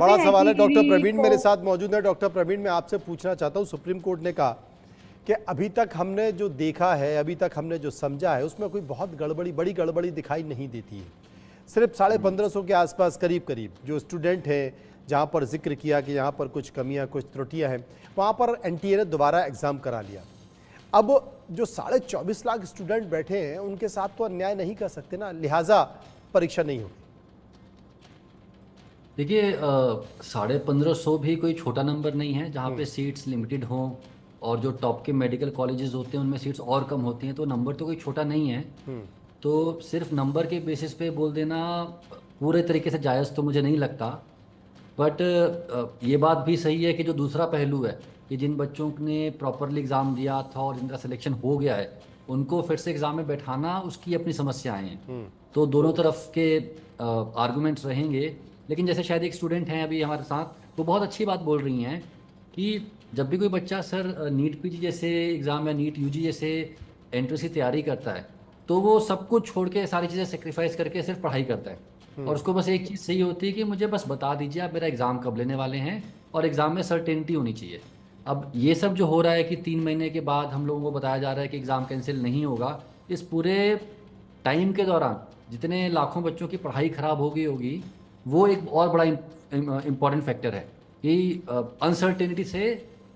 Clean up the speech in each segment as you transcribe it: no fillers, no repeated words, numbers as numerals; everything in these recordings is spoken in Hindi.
बड़ा सवाल है। डॉक्टर टीवी प्रवीण को मेरे साथ मौजूद है। डॉक्टर प्रवीण, मैं आपसे पूछना चाहता हूँ, सुप्रीम कोर्ट ने कहा कि अभी तक हमने जो देखा है, अभी तक हमने जो समझा है, उसमें कोई बहुत बड़ी गड़बड़ी दिखाई नहीं देती है। सिर्फ 1550 के आसपास करीब करीब जो स्टूडेंट हैं, जहाँ पर जिक्र किया कि यहाँ पर कुछ कमियाँ, कुछ त्रुटियाँ हैं, वहाँ पर एनटीए ने दोबारा एग्ज़ाम करा लिया। अब जो 24.5 लाख स्टूडेंट बैठे हैं, उनके साथ तो अन्याय नहीं कर सकते ना, लिहाजा परीक्षा नहीं होगी। देखिए 1550 भी कोई छोटा नंबर नहीं है। जहाँ पे सीट्स लिमिटेड हों और जो टॉप के मेडिकल कॉलेजेस होते हैं उनमें सीट्स और कम होती हैं, तो नंबर तो कोई छोटा नहीं है। तो सिर्फ नंबर के बेसिस पे बोल देना पूरे तरीके से जायज़ तो मुझे नहीं लगता। बट ये बात भी सही है कि जो दूसरा पहलू है कि जिन बच्चों ने प्रॉपरली एग्ज़ाम दिया था और जिनका सिलेक्शन हो गया है, उनको फिर से एग्ज़ाम में बैठाना उसकी अपनी समस्याएं हैं। तो दोनों तरफ के आर्गुमेंट्स रहेंगे। लेकिन जैसे शायद एक स्टूडेंट हैं अभी हमारे साथ, वो बहुत अच्छी बात बोल रही हैं कि जब भी कोई बच्चा सर नीट पीजी जैसे एग्ज़ाम या नीट यूजी जैसे एंट्रेंस की तैयारी करता है, तो वो सब कुछ छोड़ के सारी चीज़ें सेक्रीफाइस करके सिर्फ पढ़ाई करता है। और उसको बस एक चीज़ सही होती है कि मुझे बस बता दीजिए आप मेरा एग्ज़ाम कब लेने वाले हैं, और एग्ज़ाम में सर्टेनिटी होनी चाहिए। अब ये सब जो हो रहा है कि 3 महीने के बाद हम लोगों को बताया जा रहा है कि एग्ज़ाम कैंसिल नहीं होगा, इस पूरे टाइम के दौरान जितने लाखों बच्चों की पढ़ाई ख़राब हो गई होगी, वो एक और बड़ा इम्पॉर्टेंट फैक्टर है कि अनसर्टेनिटी से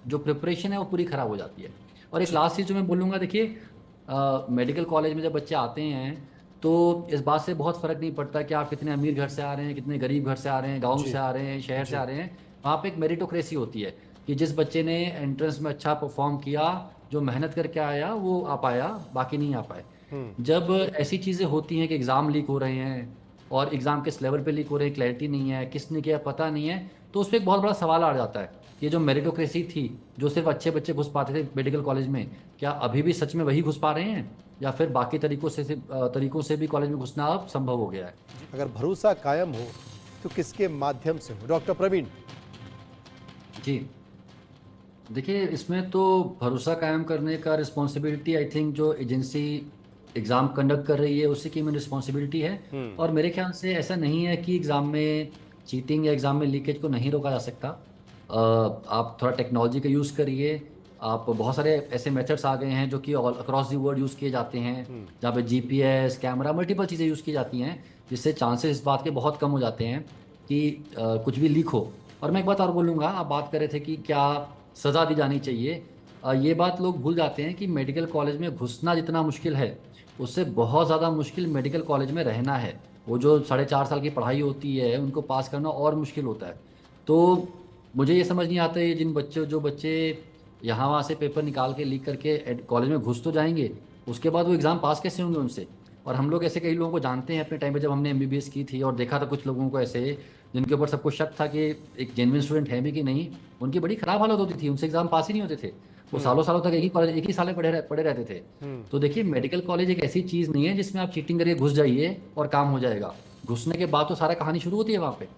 जो प्रिपरेशन है वो पूरी ख़राब हो जाती है। और एक लास्ट चीज़ जो मैं बोलूँगा, देखिए मेडिकल कॉलेज में जब बच्चे आते हैं तो इस बात से बहुत फ़र्क नहीं पड़ता कि आप कितने अमीर घर से आ रहे हैं, कितने गरीब घर से आ रहे हैं, गाँव से आ रहे हैं, शहर से आ रहे हैं। वहाँ पे एक मेरिटोक्रेसी होती है कि जिस बच्चे ने एंट्रेंस में अच्छा परफॉर्म किया, जो मेहनत करके आया वो आ पाया, बाकी नहीं आ पाए। जब ऐसी चीज़ें होती हैं कि एग्ज़ाम लीक हो रहे हैं और एग्ज़ाम किस लेवल पे लीक हो रहे हैं, क्लैरिटी नहीं है, किसने किया पता नहीं है, तो उस पर एक बहुत बड़ा सवाल आ जाता है कि जो मेरिटोक्रेसी थी, जो सिर्फ अच्छे बच्चे घुस पाते थे मेडिकल कॉलेज में, क्या अभी भी सच में वही घुस पा रहे हैं, या फिर बाकी तरीकों से भी कॉलेज में घुसना अब संभव हो गया है। अगर भरोसा कायम हो तो किसके माध्यम से हो? डॉक्टर प्रवीण। जी, देखिए इसमें तो भरोसा कायम करने का रिस्पॉन्सिबिलिटी आई थिंक जो एजेंसी एग्ज़ाम कंडक्ट कर रही है उसी की में रिस्पॉन्सिबिलिटी है। और मेरे ख्याल से ऐसा नहीं है कि एग्ज़ाम में चीटिंग या एग्ज़ाम में लीकेज को नहीं रोका जा सकता। आप थोड़ा टेक्नोलॉजी का यूज़ करिए। आप बहुत सारे ऐसे मेथड्स आ गए हैं जो कि all across the world use किए जाते हैं, जहाँ पे जीपीएस कैमरा मल्टीपल चीज़ें यूज़ की जाती हैं, जिससे चांसेस इस बात के बहुत कम हो जाते हैं कि कुछ भी लीक हो। और मैं एक बात और बोलूँगा, आप बात कर रहे थे कि क्या सज़ा दी जानी चाहिए। ये बात लोग भूल जाते हैं कि मेडिकल कॉलेज में घुसना जितना मुश्किल है, उससे बहुत ज़्यादा मुश्किल मेडिकल कॉलेज में रहना है। वो जो 4.5 साल की पढ़ाई होती है उनको पास करना और मुश्किल होता है। तो मुझे ये समझ नहीं आता है जिन बच्चों जो बच्चे यहाँ वहाँ से पेपर निकाल के लीक करके कॉलेज में घुस तो जाएंगे, उसके बाद वो एग्ज़ाम पास कैसे होंगे उनसे। और हम लोग ऐसे कई लोगों को जानते हैं अपने टाइम पे, जब हमने एमबीबीएस की थी और देखा था कुछ लोगों को ऐसे जिनके ऊपर सबको शक था कि एक जेन्युइन स्टूडेंट है भी कि नहीं, उनकी बड़ी खराब हालत होती थी, उनसे एग्जाम पास ही नहीं होते थे। वो सालों सालों तक एक ही साल में पढ़े रहते थे। तो देखिए मेडिकल कॉलेज एक ऐसी चीज़ नहीं है जिसमें आप चीटिंग करके घुस जाइए और काम हो जाएगा। घुसने के बाद तो सारा कहानी शुरू होती है वहाँ पे।